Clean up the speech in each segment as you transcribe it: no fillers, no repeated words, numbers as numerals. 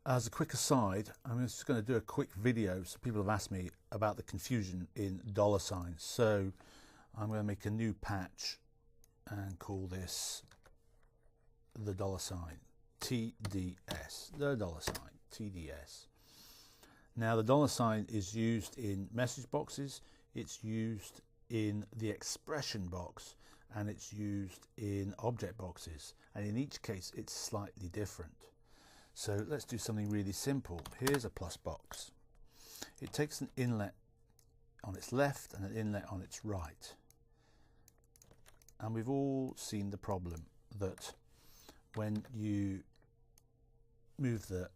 As a quick aside, I'm just going to do a quick video. So people have asked me about the confusion in dollar signs. So I'm going to make a new patch and call this the dollar sign TDS, the dollar sign TDS. Now the dollar sign is used in message boxes, it's used in the expression box, and it's used in object boxes, and in each case it's slightly different. So let's do something really simple. Here's a plus box. It takes an inlet on its left and an inlet on its right. And we've all seen the problem that when you move the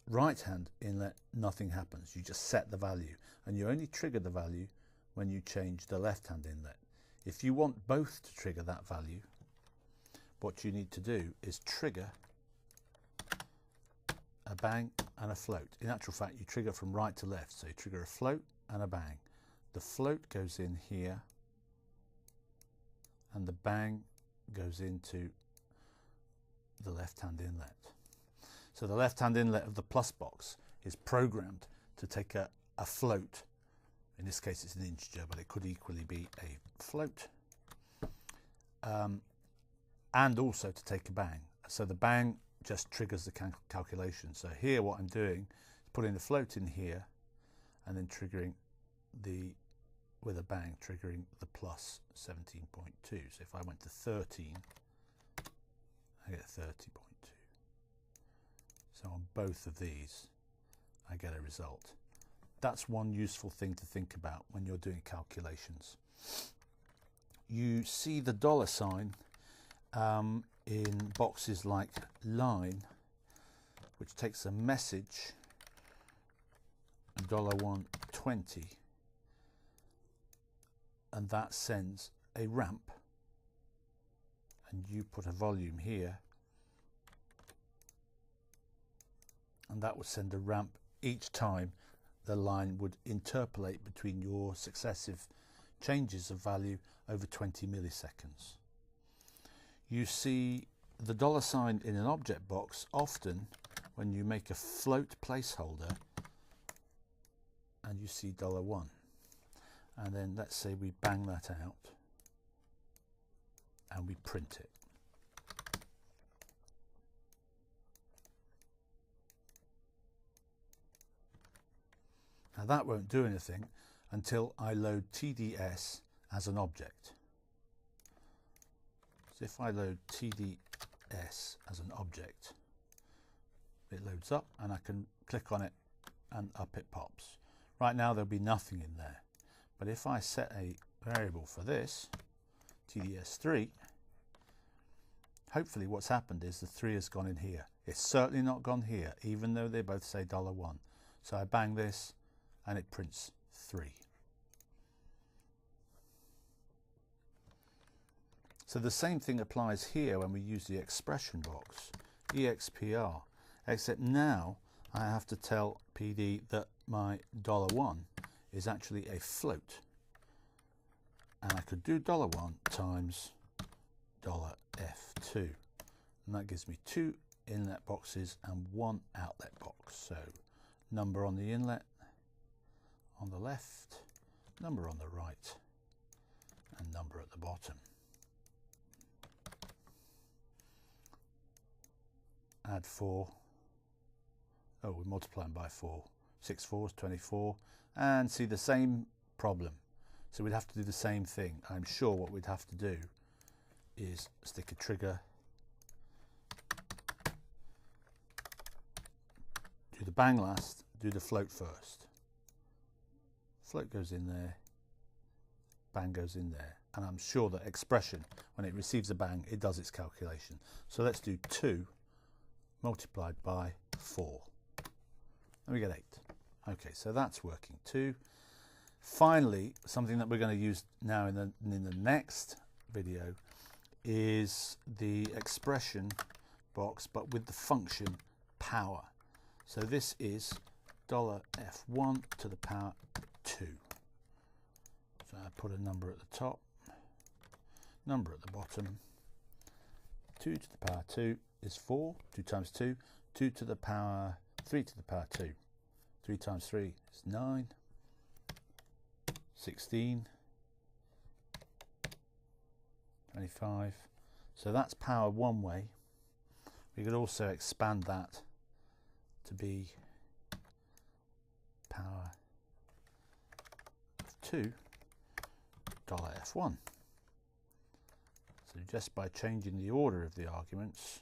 right hand inlet, nothing happens. You just set the value, and you only trigger the value when you change the left hand inlet. If you want both to trigger that value, what you need to do is trigger a bang and a float. In actual fact, you trigger from right to left, so you trigger a float and a bang. The float goes in here and the bang goes into the left hand inlet. So the left hand inlet of the plus box is programmed to take a float. In this case it's an integer, but it could equally be a float, and also to take a bang. So the bang just triggers the calculation. So here what I'm doing is putting the float in here and then triggering with a bang, triggering the plus 17.2. So if I went to 13, I get 30.2. So on both of these I get a result. That's one useful thing to think about when you're doing calculations. You see the dollar sign in boxes like line, which takes a message, $1.20, and that sends a ramp, and you put a volume here, and that would send a ramp each time the line would interpolate between your successive changes of value over 20 milliseconds. You see the dollar sign in an object box often when you make a float placeholder, and you see $1, and then let's say we bang that out and we print it. Now that won't do anything until I load TDS as an object. So if I load TDS as an object, it loads up and I can click on it and up it pops. Right now there'll be nothing in there, but if I set a variable for this, TDS3, hopefully what's happened is the 3 has gone in here. It's certainly not gone here, even though they both say $1. So I bang this and it prints 3. So the same thing applies here when we use the expression box, EXPR, except now I have to tell PD that my $1 is actually a float. And I could do $1 times $F2. And that gives me 2 inlet boxes and 1 outlet box. So number on the inlet, on the left, number on the right, and number at the bottom. Add 4. Oh, we multiply them by 4. 6 4s, 24, and see the same problem. So we'd have to do the same thing. I'm sure what we'd have to do is stick a trigger, do the bang last, do the float first. Float goes in there, bang goes in there, and I'm sure that expression, when it receives a bang, it does its calculation. So let's do 2 multiplied by 4, and we get 8. Okay, so that's working too. Finally, something that we're going to use now in the next video is the expression box, but with the function power. So this is $F1 to the power 2. So I put a number at the top, number at the bottom. 2 to the power 2 is 4. 2 times 2, 2 to the power 3 to the power 2. 3 times 3 is 9, 16, 25. So that's power one way. We could also expand that to be power of 2 $F1. So just by changing the order of the arguments,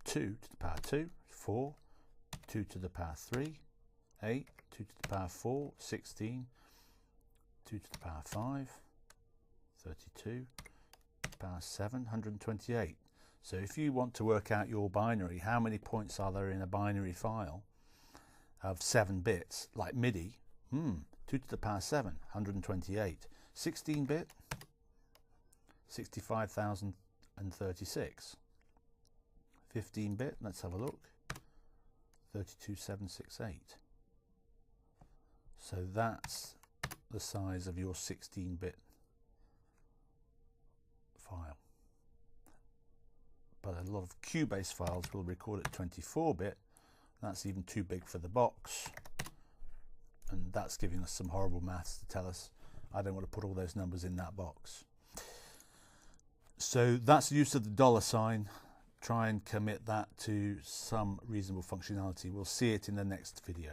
two to the power 2, 4, 2 to the power 3, 8, 2 to the power 4, 16, 2 to the power 5, 32, power 7, 128. So if you want to work out your binary, how many points are there in a binary file of 7 bits, like MIDI, 2 to the power 7, 128. 16-bit, 65,036. 15-bit, let's have a look, 32,768. So that's the size of your 16-bit file. But a lot of Cubase files will record at 24-bit. That's even too big for the box, and that's giving us some horrible maths to tell us I don't want to put all those numbers in that box. So that's the use of the $sign. Try and commit that to some reasonable functionality. We'll see it in the next video.